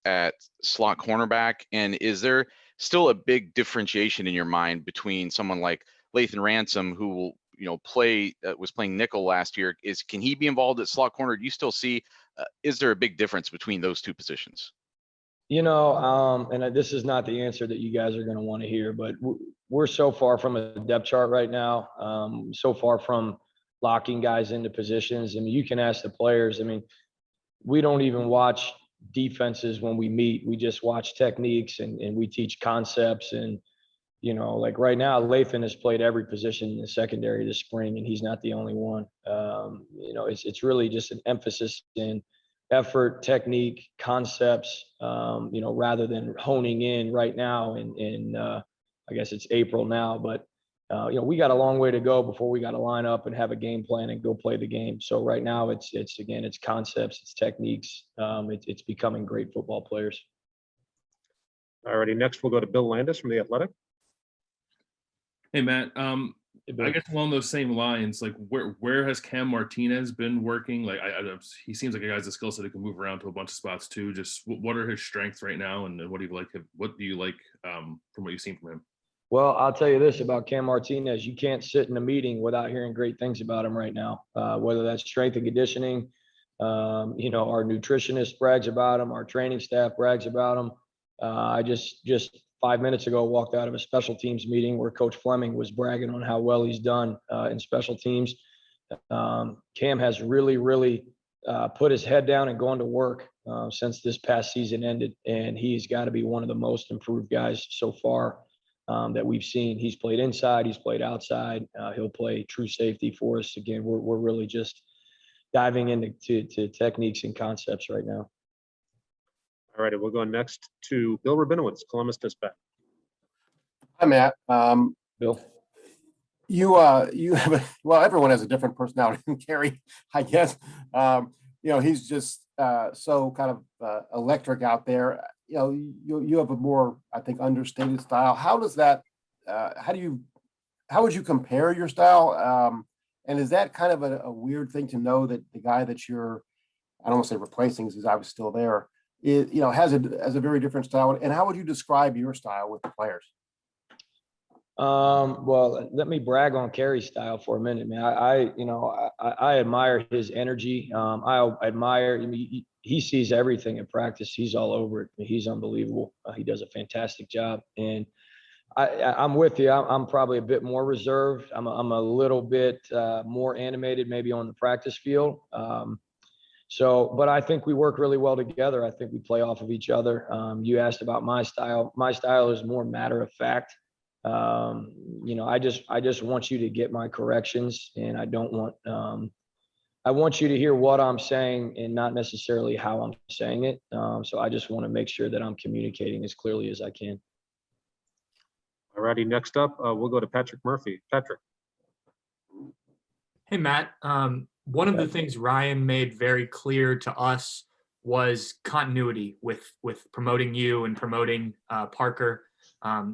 at slot cornerback? And is there still a big differentiation in your mind between someone like Lathan Ransom, who will, was playing nickel last year? Can he be involved at slot corner? Do you still see, is there a big difference between those two positions? And this is not the answer that you guys are going to want to hear, but we're so far from a depth chart right now, so far from locking guys into positions. I mean, you can ask the players. I mean, we don't even watch defenses when we meet. We just watch techniques and we teach concepts. And, like right now, Lathan has played every position in the secondary this spring, and he's not the only one. It's really just an emphasis in effort, technique, concepts, rather than honing in right now. I guess it's April now, but we got a long way to go before we got to line up and have a game plan and go play the game. So right now it's concepts, it's techniques. It's becoming great football players. All righty. Next, we'll go to Bill Landis from The Athletic. Hey, Matt. I guess along those same lines, like where has Cam Martinez been working? Like he seems like a guy has a skill set that can move around to a bunch of spots too. Just what are his strengths right now, and what do you like? What do you like from what you've seen from him? Well, I'll tell you this about Cam Martinez. You can't sit in a meeting without hearing great things about him right now, whether that's strength and conditioning. Our nutritionist brags about him. Our training staff brags about him. I just 5 minutes ago walked out of a special teams meeting where Coach Fleming was bragging on how well he's done in special teams. Cam has really put his head down and gone to work since this past season ended, and he's got to be one of the most improved guys so far that we've seen. He's played inside, he's played outside. He'll play true safety for us. Again, we're really just diving into techniques and concepts right now. All right, we'll go next to Bill Rabinowitz, Columbus Dispatch. Hi, Matt. Bill, you have everyone has a different personality than Kerry, I guess. He's just so kind of electric out there. You have a more, I think, understated style. How does that? How would you compare your style? And is that kind of a weird thing to know that the guy that you're, I don't want to say replacing, because he's obviously still there, has a very different style? And how would you describe your style with the players? Well, let me brag on Kerry's style for a minute, man. I admire his energy. I admire, he sees everything in practice. He's all over it. He's unbelievable. He does a fantastic job. And I'm with you. I'm probably a bit more reserved. I'm a little bit more animated maybe on the practice field. But I think we work really well together. I think we play off of each other. You asked about my style. My style is more matter of fact. I just want you to get my corrections, and I want you to hear what I'm saying and not necessarily how I'm saying it. So I just want to make sure that I'm communicating as clearly as I can. All righty, next up, we'll go to Patrick Murphy. Patrick. Hey, Matt. One of the things Ryan made very clear to us was continuity with promoting you and promoting Parker.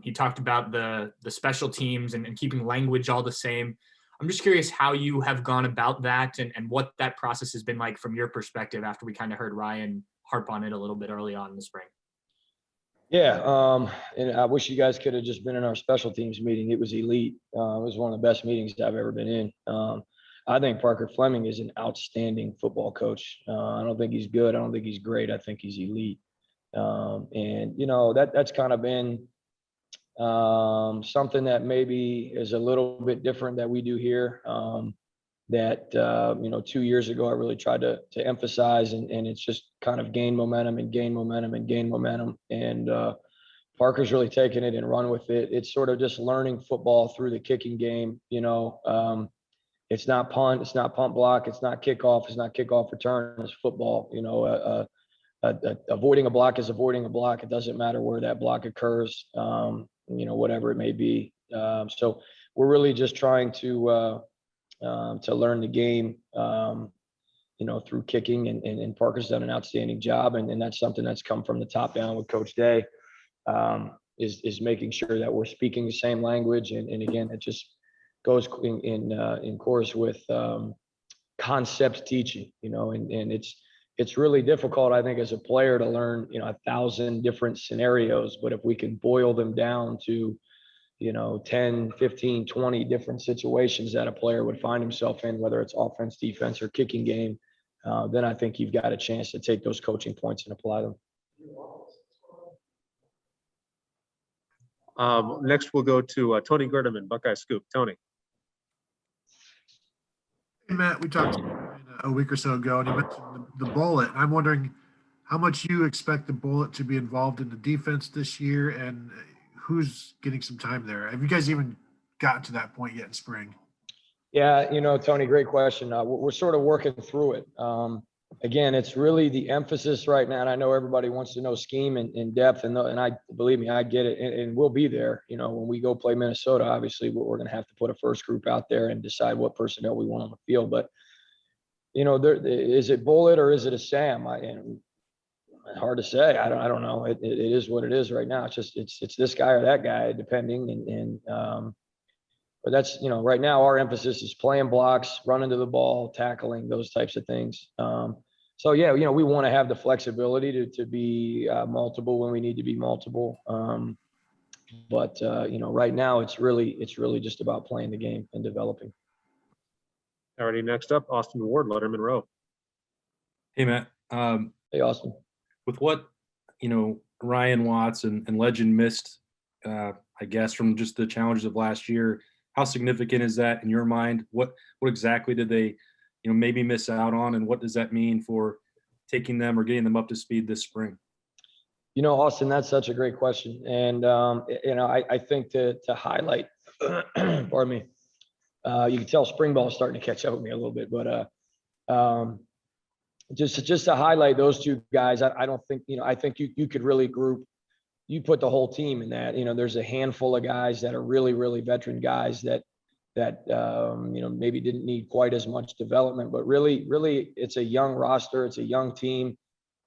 He talked about the special teams and keeping language all the same. I'm just curious how you have gone about that and what that process has been like from your perspective after we kind of heard Ryan harp on it a little bit early on in the spring. Yeah, and I wish you guys could have just been in our special teams meeting. It was elite. It was one of the best meetings I've ever been in. I think Parker Fleming is an outstanding football coach. I don't think he's good. I don't think he's great. I think he's elite. That's kind of been something that maybe is a little bit different that we do here. 2 years ago, I really tried to emphasize, and it's just kind of gain momentum. And Parker's really taken it and run with it. It's sort of just learning football through the kicking game. It's not punt, it's not punt block, it's not kickoff, it's not kickoff return, it's football. Avoiding a block is avoiding a block. It doesn't matter where that block occurs, whatever it may be. So we're really just trying to learn the game, through kicking, and Parker's done an outstanding job. And that's something that's come from the top down with Coach Day, is making sure that we're speaking the same language. And again, it just goes in chorus with concept teaching, and it's really difficult, I think, as a player to learn, 1,000 different scenarios. But if we can boil them down to, 10, 15, 20 different situations that a player would find himself in, whether it's offense, defense, or kicking game, then I think you've got a chance to take those coaching points and apply them. Next, we'll go to Tony Gerdeman, Buckeye Scoop. Tony. Hey, Matt, we talked a week or so ago, and you mentioned the bullet. I'm wondering how much you expect the bullet to be involved in the defense this year, and who's getting some time there. Have you guys even gotten to that point yet in spring? Yeah, Tony, great question. We're sort of working through it. Again, it's really the emphasis right now, and I know everybody wants to know scheme in depth, and I believe me, I get it, and we'll be there. When we go play Minnesota, obviously we're going to have to put a first group out there and decide what personnel we want on the field. But is it bullet or is it a Sam? Hard to say. I don't know. It is what it is right now. It's this guy or that guy, depending. But that's, right now our emphasis is playing blocks, running to the ball, tackling, those types of things. So yeah, we want to have the flexibility to be multiple when we need to be multiple. But right now it's really just about playing the game and developing. Alrighty, next up, Austin Ward, Letterman Row. Hey, Matt. Hey, Austin. With what, Ryan Watts and Legend missed, I guess, from just the challenges of last year, how significant is that in your mind? What exactly did they, maybe miss out on, and what does that mean for taking them or getting them up to speed this spring? Austin, that's such a great question. And, I think to highlight, pardon me, you can tell spring ball is starting to catch up with me a little bit, but just to highlight those two guys, I don't think, I think you could really you put the whole team in that. There's a handful of guys that are really, really veteran guys that maybe didn't need quite as much development, but really, it's a young roster. It's a young team.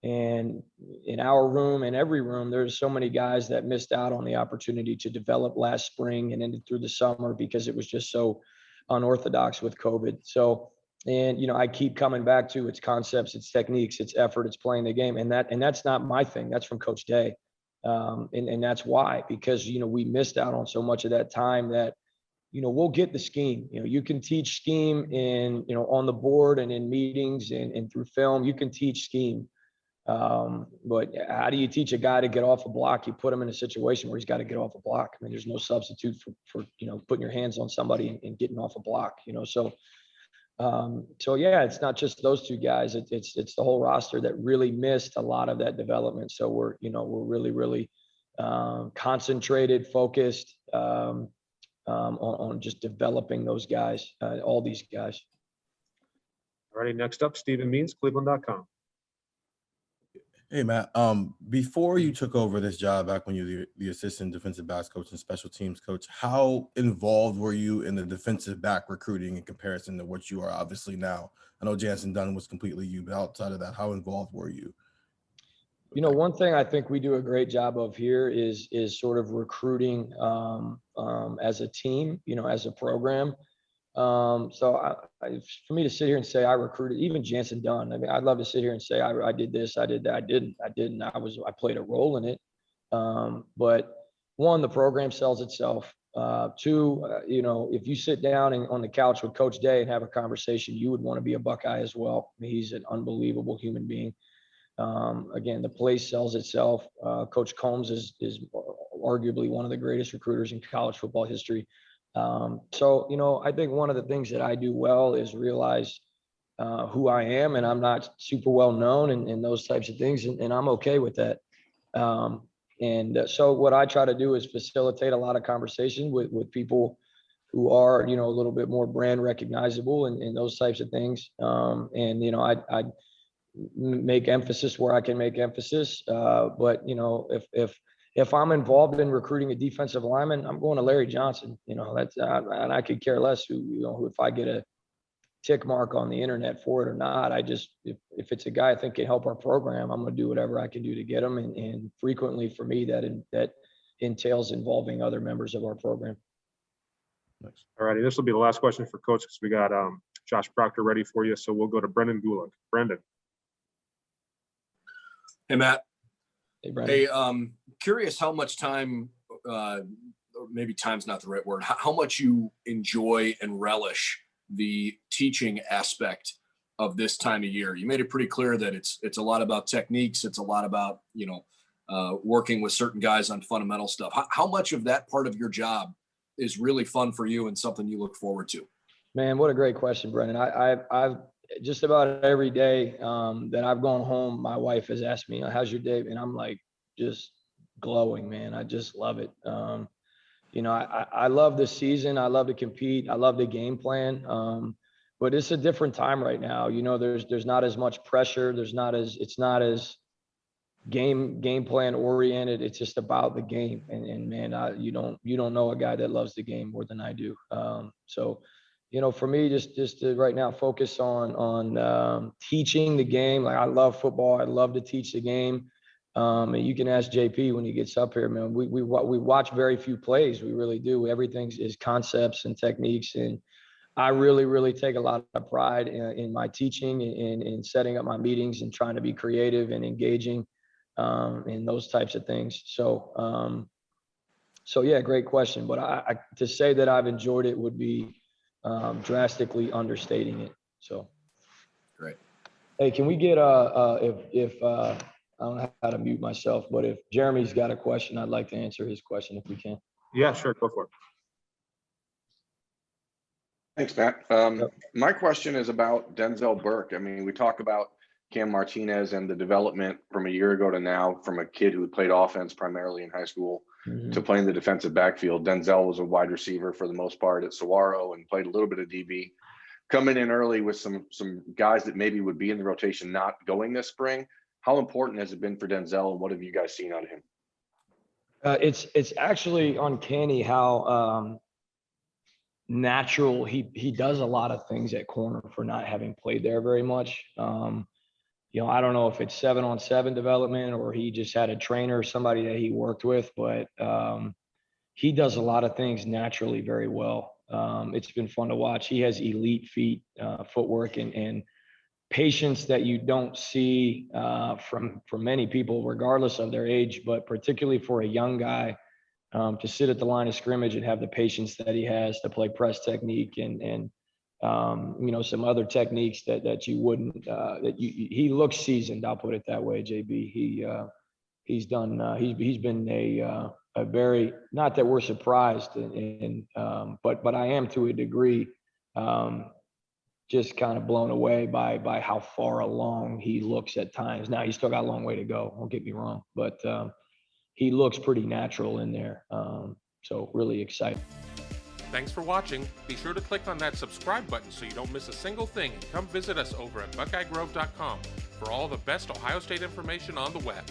And in our room and every room, there's so many guys that missed out on the opportunity to develop last spring and ended through the summer because it was just so unorthodox with COVID. So, and, I keep coming back to its concepts, its techniques, its effort, it's playing the game. And that's not my thing. That's from Coach Day. And that's why, because, we missed out on so much of that time that, we'll get the scheme. You can teach scheme on the board and in meetings and through film, you can teach scheme. But how do you teach a guy to get off a block? You put him in a situation where he's got to get off a block. I mean, there's no substitute for putting your hands on somebody and getting off a block, So yeah, it's not just those two guys. It's the whole roster that really missed a lot of that development. So we're really, really concentrated, focused on just developing those guys, all these guys. All righty, next up, Stephen Means, Cleveland.com. Hey, Matt. Before you took over this job, back when you were the assistant defensive backs coach and special teams coach, how involved were you in the defensive back recruiting in comparison to what you are obviously now? I know Jansen Dunn was completely you, but outside of that, how involved were you? One thing I think we do a great job of here is sort of recruiting as a team, as a program. So for me to sit here and say I recruited even Jansen Dunn, I mean, I'd love to sit here and say I did this, I did that. I didn't. I played a role in it. But one, the program sells itself. Two, if you sit down on the couch with Coach Day and have a conversation, you would want to be a Buckeye as well. I mean, he's an unbelievable human being. Again, the place sells itself. Coach Combs is arguably one of the greatest recruiters in college football history. So, I think one of the things that I do well is realize who I am, and I'm not super well known and those types of things. And I'm okay with that. So what I try to do is facilitate a lot of conversation with people who are, a little bit more brand recognizable and those types of things. I make emphasis where I can make emphasis. But, if I'm involved in recruiting a defensive lineman, I'm going to Larry Johnson, and I could care less who if I get a tick mark on the internet for it or not. If it's a guy I think can help our program, I'm going to do whatever I can do to get him. And frequently for me, that entails involving other members of our program. All righty, this will be the last question for Coach because we got Josh Proctor ready for you. So we'll go to Brendan Gulick. Brendan. Hey, Matt. Hey, Brandon. Hey, curious how much time, or maybe time's not the right word, how much you enjoy and relish the teaching aspect of this time of year. You made it pretty clear that it's a lot about techniques. It's a lot about, working with certain guys on fundamental stuff. How much of that part of your job is really fun for you and something you look forward to? Man, what a great question, Brendan. I've just about every day that I've gone home, my wife has asked me, how's your day? And I'm like, just glowing, man. I just love it. I love the season. I love to compete. I love the game plan. But it's a different time right now. There's not as much pressure. It's not as game plan oriented. It's just about the game. And man, you don't know a guy that loves the game more than I do. For me, just to right now focus on teaching the game. Like, I love football. I love to teach the game. And you can ask JP when he gets up here, man. We watch very few plays. We really do. Everything is concepts and techniques. And I really, really take a lot of pride in my teaching and in setting up my meetings and trying to be creative and engaging in those types of things. So yeah, great question. But I to say that I've enjoyed it would be drastically understating it. So great. Hey, can we get if I don't know how to mute myself, but if Jeremy's got a question, I'd like to answer his question if we can. Yeah, sure. Go for it. Thanks, Matt. My question is about Denzel Burke. I mean, we talk about Cam Martinez and the development from a year ago to now, from a kid who played offense primarily in high school to playing the defensive backfield. Denzel was a wide receiver for the most part at Saguaro and played a little bit of DB. Coming in early with some guys that maybe would be in the rotation not going this spring. How important has it been for Denzel, and what have you guys seen out of him? It's actually uncanny how natural he does a lot of things at corner for not having played there very much. I don't know if it's 7-on-7 development or he just had a trainer, somebody that he worked with, but he does a lot of things naturally very well. It's been fun to watch. He has elite feet, footwork, and patience that you don't see from many people, regardless of their age, but particularly for a young guy to sit at the line of scrimmage and have the patience that he has to play press technique and some other techniques that you wouldn't he looks seasoned. I'll put it that way, JB. He's been a very, not that we're surprised but I am to a degree just kind of blown away by how far along he looks at times. Now, he's still got a long way to go, don't get me wrong, but he looks pretty natural in there. So really excited. Thanks for watching. Be sure to click on that subscribe button so you don't miss a single thing, and come visit us over at BuckeyeGrove.com for all the best Ohio State information on the web.